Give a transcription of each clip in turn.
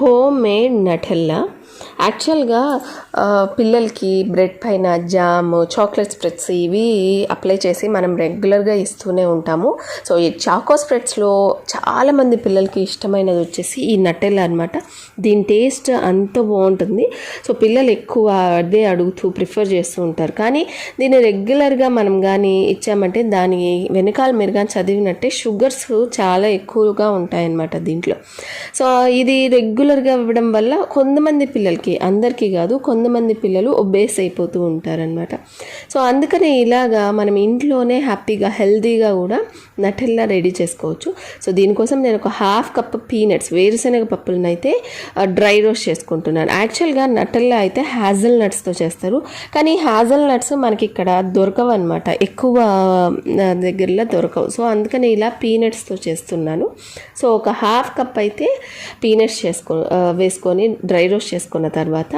Home made Nutella. యాక్చువల్గా పిల్లలకి bread పైన జామ్, చాక్లెట్ స్ప్రెడ్స్ ఇవి అప్లై చేసి మనం రెగ్యులర్గా ఇస్తూనే ఉంటాము. సో ఈ చాకో స్ప్రెడ్స్లో చాలామంది పిల్లలకి ఇష్టమైనది వచ్చేసి ఈ నటెల్లా అనమాట. దీని టేస్ట్ అంత బాగుంటుంది. సో పిల్లలు ఎక్కువ అదే అడుగుతూ ప్రిఫర్ చేస్తూ ఉంటారు. కానీ దీన్ని రెగ్యులర్గా మనం కానీ ఇచ్చామంటే దాని వెనకాల మీరు కానీ చదివినట్టే షుగర్స్ చాలా ఎక్కువగా ఉంటాయన్నమాట దీంట్లో. సో ఇది రెగ్యులర్గా ఇవ్వడం వల్ల కొంతమంది పిల్లలకి, అందరికీ కాదు, కొంతమంది పిల్లలు ఒబేస్ అయిపోతూ ఉంటారనమాట. సో అందుకని ఇలాగా మనం ఇంట్లోనే హ్యాపీగా హెల్తీగా కూడా నటెల్లా రెడీ చేసుకోవచ్చు. సో దీనికోసం నేను ఒక హాఫ్ కప్ పీనట్స్, వేరుశనగ పప్పులను అయితే డ్రై రోస్ట్ చేసుకుంటున్నాను. యాక్చువల్గా నటెల్లా అయితే హ్యాజల్ నట్స్తో చేస్తారు, కానీ హ్యాజల్ నట్స్ మనకి ఇక్కడ దొరకవు అనమాట, ఎక్కువ దగ్గరలో దొరకవు. సో అందుకని ఇలా పీనట్స్తో చేస్తున్నాను. సో ఒక హాఫ్ కప్ అయితే పీనట్స్ వేసుకొని డ్రై రోస్ట్ చేసుకున్న తర్వాత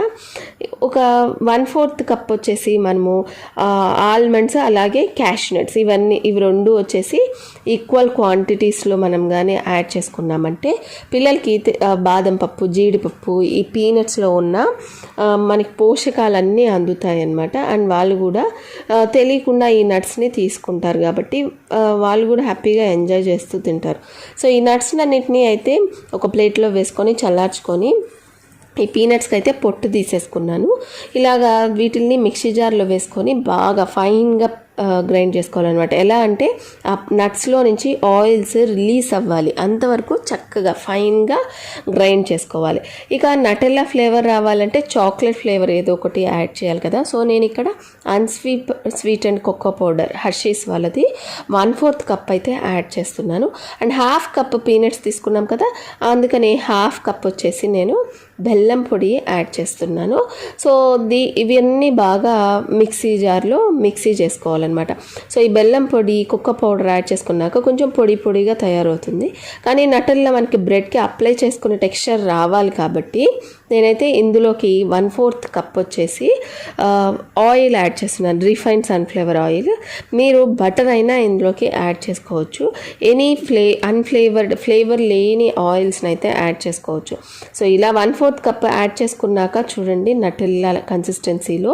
ఒక 1/4 కప్ వచ్చేసి మనము ఆల్మండ్స్ అలాగే క్యాష్నట్స్ ఇవి రెండు వచ్చేసి ఈక్వల్ క్వాంటిటీస్లో మనం కానీ యాడ్ చేసుకున్నామంటే పిల్లలకి బాదం పప్పు, జీడిపప్పు, ఈ పీనట్స్లో ఉన్న మనకి పోషకాలన్నీ అందుతాయి అన్నమాట. అండ్ వాళ్ళు కూడా తెలియకుండా ఈ నట్స్ని తీసుకుంటారు కాబట్టి వాళ్ళు కూడా హ్యాపీగా ఎంజాయ్ చేస్తూ తింటారు. సో ఈ నట్స్ అన్నిటినీ అయితే ఒక ప్లేట్లో వేసుకొని చల్లార్చుకొని ఈ పీనట్స్కి అయితే పొట్టు తీసేసుకున్నాను. ఇలాగా వీటిల్ని మిక్సీ జార్లో వేసుకొని బాగా ఫైన్గా గ్రైండ్ చేసుకోవాలన్నమాట. ఎలా అంటే ఆ నట్స్లో నుంచి ఆయిల్స్ రిలీజ్ అవ్వాలి, అంతవరకు చక్కగా ఫైన్గా గ్రైండ్ చేసుకోవాలి. ఇక నటెల్లా ఫ్లేవర్ రావాలంటే చాక్లెట్ ఫ్లేవర్ ఏదో ఒకటి యాడ్ చేయాలి కదా. సో నేను ఇక్కడ sweet and cocoa powder Hershey's వాళ్ళది 1/4 కప్ అయితే యాడ్ చేస్తున్నాను. అండ్ హాఫ్ కప్ పీనట్స్ తీసుకున్నాం కదా, అందుకని హాఫ్ కప్ వచ్చేసి నేను బెల్లం పొడి యాడ్ చేస్తున్నాను. సో ఇవన్నీ బాగా మిక్సీ జార్లో మిక్సీ చేసుకోవాలన్నమాట. సో ఈ బెల్లం పొడి, కోకో పౌడర్ యాడ్ చేసుకున్నాక కొంచెం పొడి పొడిగా తయారవుతుంది. కానీ నటెల్లా మనకి బ్రెడ్కి అప్లై చేసుకునే టెక్స్చర్ రావాలి కాబట్టి నేనైతే ఇందులోకి 1/4 కప్ వచ్చేసి ఆయిల్ యాడ్ చేస్తున్నాను, రిఫైన్డ్ సన్ఫ్లవర్ ఆయిల్. మీరు బటర్ అయినా ఇందులోకి యాడ్ చేసుకోవచ్చు. ఎనీ ఫ్లేవర్ లేని ఆయిల్స్ని అయితే యాడ్ చేసుకోవచ్చు. సో ఇలా 1/4 కప్ యాడ్ చేసుకున్నాక చూడండి నటెల్లా కన్సిస్టెన్సీలో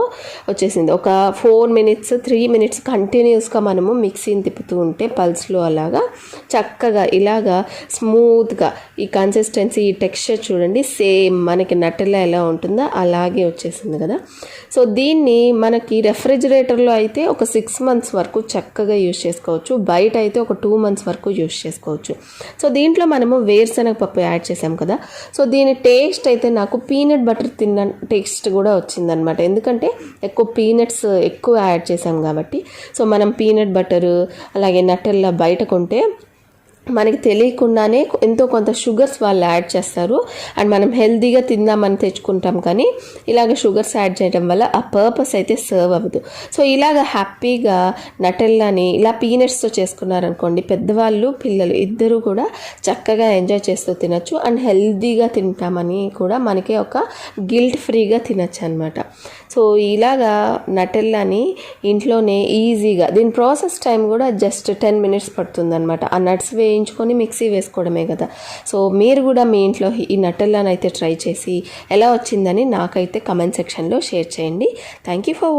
వచ్చేసింది. ఒక 4 minutes 3 minutes కంటిన్యూస్గా మనము మిక్సీని తిప్పుతూ ఉంటే పల్స్లో అలాగా చక్కగా ఇలాగా స్మూత్గా ఈ కన్సిస్టెన్సీ, ఈ టెక్స్చర్ చూడండి సేమ్ మనకి నటెల్లా ఎలా ఉంటుందో అలాగే వచ్చేసింది కదా. సో దీన్ని మనకి రెఫ్రిజిరేటర్లో అయితే ఒక 6 months వరకు చక్కగా యూజ్ చేసుకోవచ్చు, బయట అయితే ఒక 2 months వరకు యూజ్ చేసుకోవచ్చు. సో దీంట్లో మనము వేరుశనగ పప్పు యాడ్ చేసాం కదా. సో దీని టేస్ట్ అయితే నాకు పీనట్ బటర్ తిన్న టేస్ట్ కూడా వచ్చిందనమాట, ఎందుకంటే ఎక్కువ పీనట్స్ ఎక్కువ యాడ్ చేసాం కాబట్టి. సో మనం పీనట్ బటరు అలాగే నటెల్లా బయట కొంటే మనకి తెలియకుండానే ఎంతో కొంత షుగర్స్ వాళ్ళు యాడ్ చేస్తారు. అండ్ మనం హెల్తీగా తిందామని తెచ్చుకుంటాం, కానీ ఇలాగ షుగర్స్ యాడ్ చేయడం వల్ల ఆ పర్పస్ అయితే సర్వ్ అవ్వదు. సో ఇలాగ హ్యాపీగా నటెల్లాని ఇలా పీనట్స్తో చేసుకున్నారనుకోండి, పెద్దవాళ్ళు పిల్లలు ఇద్దరు కూడా చక్కగా ఎంజాయ్ చేస్తూ తినచ్చు. అండ్ హెల్తీగా తింటామని కూడా మనకి ఒక గిల్ట్ ఫ్రీగా తినచ్చు అనమాట. సో ఇలాగా నటెల్లాని ఇంట్లోనే ఈజీగా, దీని ప్రాసెస్ టైం కూడా జస్ట్ 10 minutes పడుతుంది అనమాట. ఆ నట్స్ వేయించుకొని మిక్సీ వేసుకోవడమే కదా. సో మీరు కూడా మీ ఇంట్లో ఈ నటెల్లాని అయితే ట్రై చేసి ఎలా వచ్చిందని నాకైతే కమెంట్ సెక్షన్లో షేర్ చేయండి. Thank you for watching.